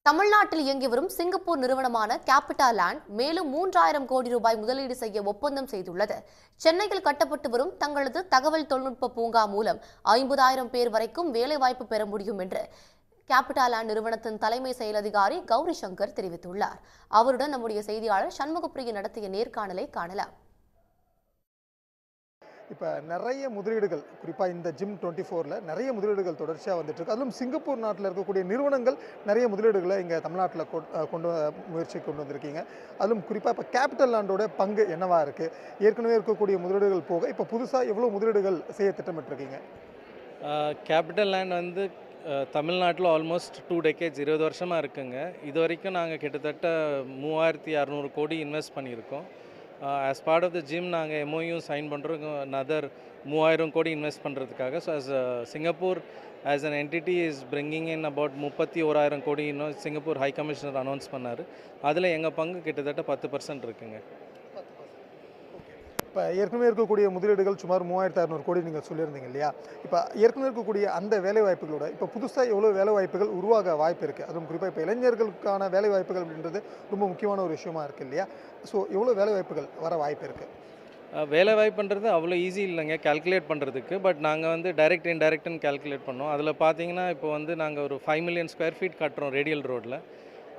தமிழ்நாட்டில் இயங்கி வரும் சிங்கப்பூர் நிறுவனமான கேபிட்டல் லேண்ட் மேலும் 3000 கோடி ரூபாய் முதலீடு செய்ய ஒப்பந்தம் செய்துள்ளது. சென்னையில் கட்டப்பட்டு வரும் தங்களது தகவல் தொழில்நுட்ப பூங்கா மூலம் 50,000 பேர் வரைக்கும் வேலைவாய்ப்பு பெற முடியும் என்று கேபிட்டல் லேண்ட் நிறுவனத்தின் தலைமை செயல் அதிகாரி கௌரி சங்கர் தெரிவித்துள்ளார். அவருடன் நம்முடைய செய்தியாளர் சண்முகப்பிரியா நடத்திய நேர்காணலை காணலாம். இப்போ நிறைய முதலீடுகள் குறிப்பாக இந்த ஜிம் 24ல் நிறைய முதலீடுகள் தொடர்ச்சியாக வந்துட்டுருக்கு. அதிலும் சிங்கப்பூர் நாட்டில் இருக்கக்கூடிய நிறுவனங்கள் நிறைய முதலீடுகளை இங்கே தமிழ்நாட்டில் முயற்சி கொண்டு வந்திருக்கீங்க. அதிலும் குறிப்பாக இப்போ கேபிட்டல் லேண்டோட பங்கு என்னவா இருக்குது? ஏற்கனவே இருக்கக்கூடிய முதலீடுகள் போக இப்போ புதுசாக எவ்வளோ முதலீடுகள் செய்ய திட்டமிட்டிருக்கீங்க? கேபிட்டல் லேண்ட் வந்து தமிழ்நாட்டில் ஆல்மோஸ்ட் 2 decades 20 வருஷமாக இருக்குங்க. இது வரைக்கும் நாங்கள் கிட்டத்தட்ட 3600 கோடி இன்வெஸ்ட் பண்ணியிருக்கோம். As part of the GIM நாங்கள் எம்ஓயூ சைன் பண்ணுறோம் நதர் 3000 கோடி இன்வெஸ்ட் பண்ணுறதுக்காக. So as Singapore as an entity is bringing in about 31,000 crore இன்னும் சிங்கப்பூர் ஹை கமிஷனர் அனௌன்ஸ் பண்ணார். அதில் எங்கள் பங்கு கிட்டத்தட்ட 10% இருக்குங்க. இப்போ ஏற்கனவே இருக்கக்கூடிய முதலீடுகள் சுமார் 3600 கோடி நீங்கள் சொல்லியிருந்தீங்க இல்லையா? இப்போ ஏற்கனவே இருக்கக்கூடிய அந்த வேலைவாய்ப்புகளோட இப்போ புதுசாக எவ்வளோ வேலைவாய்ப்புகள் உருவாக வாய்ப்பு இருக்குது? அதுவும் குறிப்பாக இப்போ இளைஞர்களுக்கான வேலைவாய்ப்புகள் அப்படின்றது ரொம்ப முக்கியமான ஒரு விஷயமா இருக்குது இல்லையா? ஸோ எவ்வளோ வேலைவாய்ப்புகள் வர வாய்ப்பு இருக்குது? வேலைவாய்ப்புன்றது அவ்வளோ ஈஸி இல்லைங்க கால்குலேட் பண்ணுறதுக்கு. பட் நாங்கள் வந்து டைரக்ட் இன்டைரக்ட்னு கால்குலேட் பண்ணோம். அதில் பார்த்தீங்கன்னா இப்போ வந்து நாங்கள் ஒரு 5 million square feet கட்டுறோம் ரேடியல் ரோட்டில்.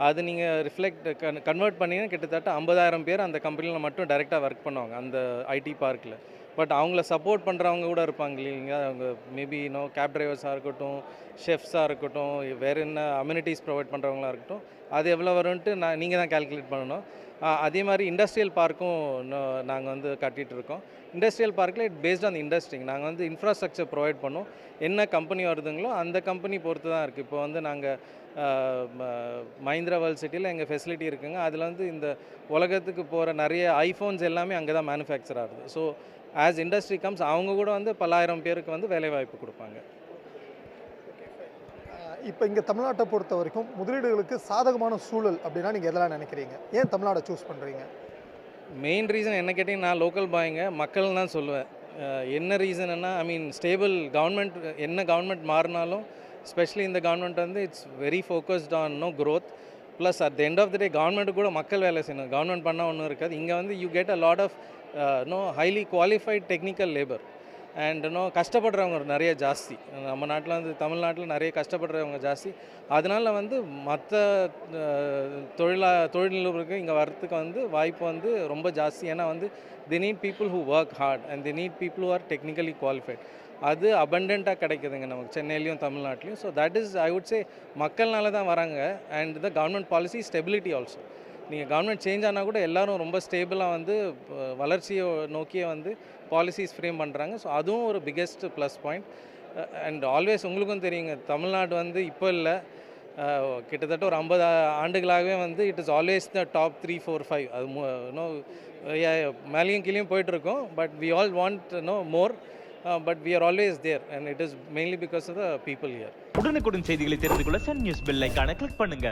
அது நீங்கள் கன்வெர்ட் பண்ணிங்கன்னா கிட்டத்தட்ட 50,000 பேர் அந்த கம்பெனியில் மட்டும் டைரெக்டாக ஒர்க் பண்ணுவாங்க அந்த ஐடி பார்க்கில். பட் அவங்கள சப்போர்ட் பண்ணுறவங்க கூட இருப்பாங்க இல்லைங்க. அவங்க மேபி கேப் டிரைவர்ஸாக இருக்கட்டும், ஷெஃப்ஸாக இருக்கட்டும், வேறு என்ன அம்யூனிட்டிஸ் ப்ரொவைட் பண்ணுறவங்களா இருக்கட்டும், அது எவ்வளோ வரும்ன்ட்டு நீங்கள் தான் கால்குலேட் பண்ணணும். அதே மாதிரி இண்டஸ்ட்ரியல் பார்க்கும் நாங்கள் வந்து கட்டிகிட்டு இருக்கோம். இண்டஸ்ட்ரியல் பார்க்கில் இட் பேஸ்ட் ஆன் இண்டஸ்ட்ரி. நாங்கள் வந்து இன்ஃப்ராஸ்ட்ரக்சர் ப்ரொவைட் பண்ணோம். என்ன கம்பெனி வருதுங்களோ அந்த கம்பெனி பொறுத்து தான் இருக்குது. இப்போ வந்து நாங்கள் மஹிந்திரா வேர்ல்ட் சிட்டியில் எங்கள் ஃபெசிலிட்டி இருக்குங்க. அதில் வந்து இந்த உலகத்துக்கு போகிற நிறைய ஐஃபோன்ஸ் எல்லாமே அங்கே தான் மேனுஃபேக்சர் ஆகுது. ஸோ ஆஸ் இண்டஸ்ட்ரி கம்ஸ் அவங்க கூட வந்து பல்லாயிரம் பேருக்கு வந்து வேலைவாய்ப்பு கொடுப்பாங்க. இப்போ இங்கே தமிழ்நாட்டை பொறுத்த வரைக்கும் முதலீடுகளுக்கு சாதகமான சூழல் அப்படின்னா நீங்கள் எதெல்லாம் நினைக்கிறீங்க? ஏன் தமிழ்நாடை சூஸ் பண்ணுறீங்க? மெயின் ரீசன் என்ன கேட்டிங்கன்னா, நான் லோக்கல் பாய்ங்க, மக்கள் தான் சொல்லுவேன். என்ன ரீசன்னா, ஐ மீன் ஸ்டேபிள் கவர்மெண்ட். என்ன கவர்மெண்ட் மாறினாலும் ஸ்பெஷலி இந்த கவர்மெண்ட் வந்து it's very focused on growth. Plus at the end of the day government கூட மக்கள் வேலை செய்யணும். கவர்மெண்ட் பண்ணால் ஒன்றும் இருக்காது. இங்கே வந்து you get a lot of highly qualified technical labour and கஷ்டப்படுறவங்க நிறைய ஜாஸ்தி. நம்ம நாட்டில் வந்து தமிழ்நாட்டில் நிறைய கஷ்டப்படுறவங்க ஜாஸ்தி. அதனால் வந்து மற்ற தொழில் நிறுவனங்களுக்கு இங்கே வரத்துக்கு வந்து வாய்ப்பு வந்து ரொம்ப ஜாஸ்தி. ஏன்னா வந்து they need people who work hard and they need people who are technically qualified. அது அபண்டண்ட்டாக கிடைக்குதுங்க நமக்கு சென்னையிலையும் தமிழ்நாட்டிலையும். So that is I would say மக்கள்னால தான் வராங்க. And the government policy stability also. நீங்கள் கவர்மெண்ட் சேஞ்ச் ஆனால் கூட எல்லோரும் ரொம்ப ஸ்டேபிளாக வந்து வளர்ச்சியை நோக்கியே வந்து பாலிசிஸ் ஃப்ரேம் பண்ணுறாங்க. ஸோ அதுவும் ஒரு biggest plus point. And always உங்களுக்கும் தெரியுங்க, தமிழ்நாடு வந்து இப்போ இல்லை, கிட்டத்தட்ட ஒரு 50 ஆண்டுகளாகவே வந்து it is always the top 3, 4, 5. அது மேலேயும் கீழேயும் போயிட்டுருக்கோம். But we all want more. But we are always there and it is mainly because of the people here. உடனுக்குடன் செய்திகளை தெரிந்து கொள்ள சன் நியூஸ் பெல் ஐகானை கிளிக் பண்ணுங்க.